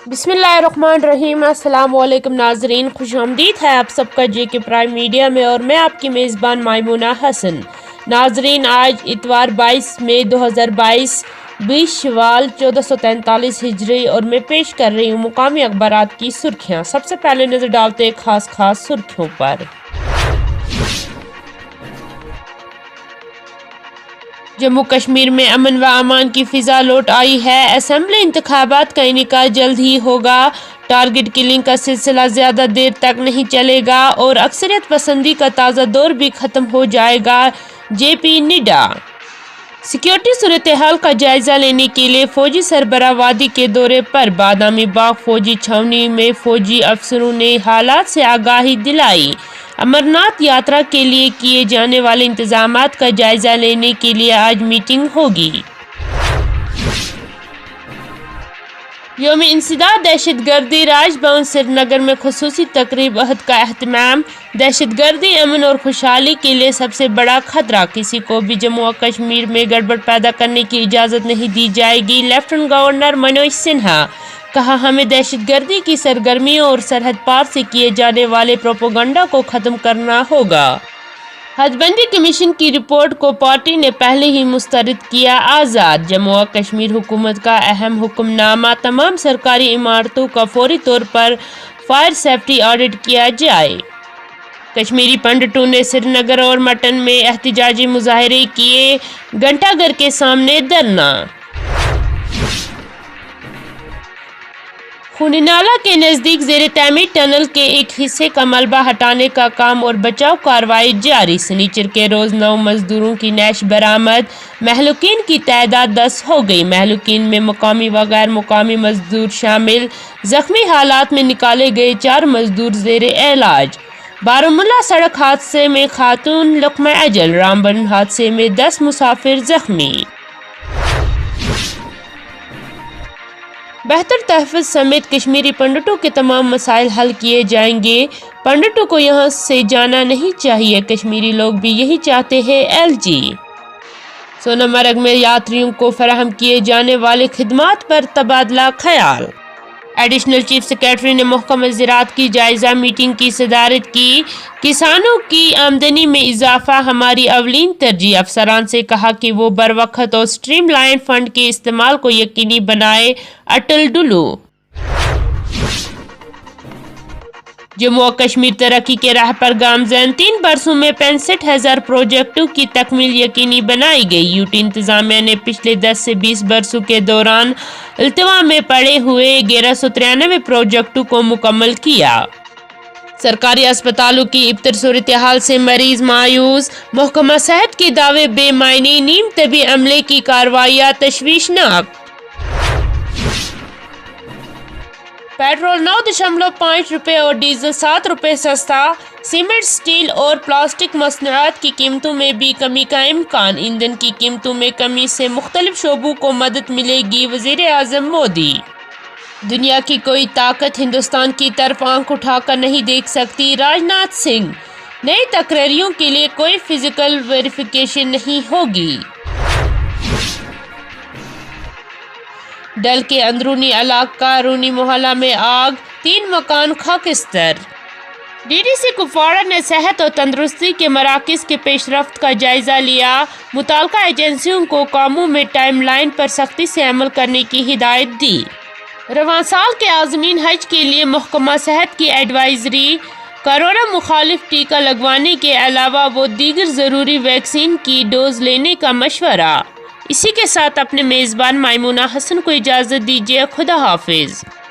बिस्मिल्लाहिर्रहमानिर्रहीम। अस्सलामुअलैकुम नाजरीन, खुश आमदीद है आप सबका JK प्राइम मीडिया में और मैं आपकी मेज़बान मायमूना हसन। नाजरीन, आज इतवार 22 मई 2022 20 शवाल 1443 हिजरी और मैं पेश कर रही हूँ मुकामी अखबारात की सुर्खियाँ। सबसे पहले नजर डालते खास सुर्खियों पर। जम्मू कश्मीर में अमन व अमान की फिजा लौट आई है। असेंबली इंतखाबात का इनेकाद जल्द ही होगा। टारगेट किलिंग का सिलसिला ज्यादा देर तक नहीं चलेगा और अक्सरियत पसंदी का ताज़ा दौर भी खत्म हो जाएगा। JP नड्डा सिक्योरिटी सूरत हाल का जायजा लेने के लिए फौजी सरबराह वादी के दौरे पर। बादामी बाग फौजी छावनी में फौजी अफसरों ने हालात से आगाही दिलाई। अमरनाथ यात्रा के लिए किए जाने वाले इंतजामात का जायजा लेने के लिए आज मीटिंग होगी। यौम इंसदाद दहशतगर्दी, राजभवन श्रीनगर में खुसूसी तकरीब अहद का एहतमाम। दहशतगर्दी अमन और खुशहाली के लिए सबसे बड़ा खतरा। किसी को भी जम्मू और कश्मीर में गड़बड़ पैदा करने की इजाज़त नहीं दी जाएगी। लेफ्टिनेंट गवर्नर मनोज सिन्हा कहा, हमें दहशतगर्दी की सरगर्मियों और सरहद पार से किए जाने वाले प्रोपेगेंडा को ख़त्म करना होगा। हदबंदी कमीशन की रिपोर्ट को पार्टी ने पहले ही मुस्तरद किया आज़ाद। जम्मू और कश्मीर हुकूमत का अहम हुक्मनामा, तमाम सरकारी इमारतों का फौरी तौर पर फायर सेफ्टी ऑडिट किया जाए। कश्मीरी पंडितों ने श्रीनगर और मटन में एहतजाजी मुजाहरे किए। घंटाघर के सामने धरना। खूनी नाला के नज़दीक ज़ेरे तमीर टनल के एक हिस्से का मलबा हटाने का काम और बचाव कार्रवाई जारी। सनीचर के रोज़ 9 मजदूरों की नैश बरामद। महलूकीन की तादाद 10 हो गई। महलूकीन में मुकामी व गैर मुकामी मजदूर शामिल। जख्मी हालात में निकाले गए 4 मजदूर ज़ेरे इलाज। बारामूला सड़क हादसे में खातून लुक़मा अजल। रामबन हादसे में 10 मुसाफिर जख्मी। बेहतर तहफ़्फ़ुज़ समेत कश्मीरी पंडितों के तमाम मसाइल हल किए जाएंगे। पंडितों को यहाँ से जाना नहीं चाहिए। कश्मीरी लोग भी यही चाहते हैं। LG सोनमर्ग में यात्रियों को फराहम किए जाने वाले खिदमात पर तबादला ख्याल। एडिशनल चीफ सेक्रेटरी ने महकमा ज़राअत की जायज़ा मीटिंग की सदारत की। किसानों की आमदनी में इजाफा हमारी अवलीन तरजीह। अफसरान से कहा कि वो बरवक्त और स्ट्रीमलाइन फंड के इस्तेमाल को यकीनी बनाए। अटल डुलू जम्मू और कश्मीर तरक्की के राह पर गामज़न। 3 बरसों में 65,000 प्रोजेक्टों की तकमील यकीनी बनाई गई। यूटी इंतजामिया ने पिछले 10 से 20 बरसों के दौरान इल्तवा में पड़े हुए 1193 प्रोजेक्टों को मुकम्मल किया। सरकारी अस्पतालों की इब्तर सूरत हाल से मरीज मायूस। महकमा सेहत के दावे बेमायने। नीम तबी अमले की कार्रवाइयाँ तशवीशनाक। पेट्रोल 9.5 रुपये और डीजल 7 रुपये सस्ता। सीमेंट, स्टील और प्लास्टिक मसनूआत की कीमतों में भी कमी का इम्कान। ईंधन की कीमतों में कमी से मुख्तलिफ शोबों को मदद मिलेगी। वज़ीर आज़म मोदी। दुनिया की कोई ताकत हिंदुस्तान की तरफ आंख उठाकर नहीं देख सकती। राजनाथ सिंह। नई तकरीरों के लिए कोई फिजिकल वेरिफिकेशन नहीं होगी। डल के अंदरूनी इलाका रूनी मोहल्ला में आग, 3 मकान खाकिस्तर। DDC कुपवाड़ा ने सेहत और तंदुरुस्ती के मराकज़ के पेशरफ्त का जायजा लिया। मुताल्लिका एजेंसियों को कामों में टाइमलाइन पर सख्ती से अमल करने की हिदायत दी। रवां साल के आज़मीन हज के लिए महकमा सेहत की एडवाइजरी। कोरोना मुखालिफ टीका लगवाने के अलावा वो दीगर ज़रूरी वैक्सीन की डोज लेने का मशवरा। इसी के साथ अपने मेज़बान मायमूना हसन को इजाज़त दीजिए। खुदा हाफिज़।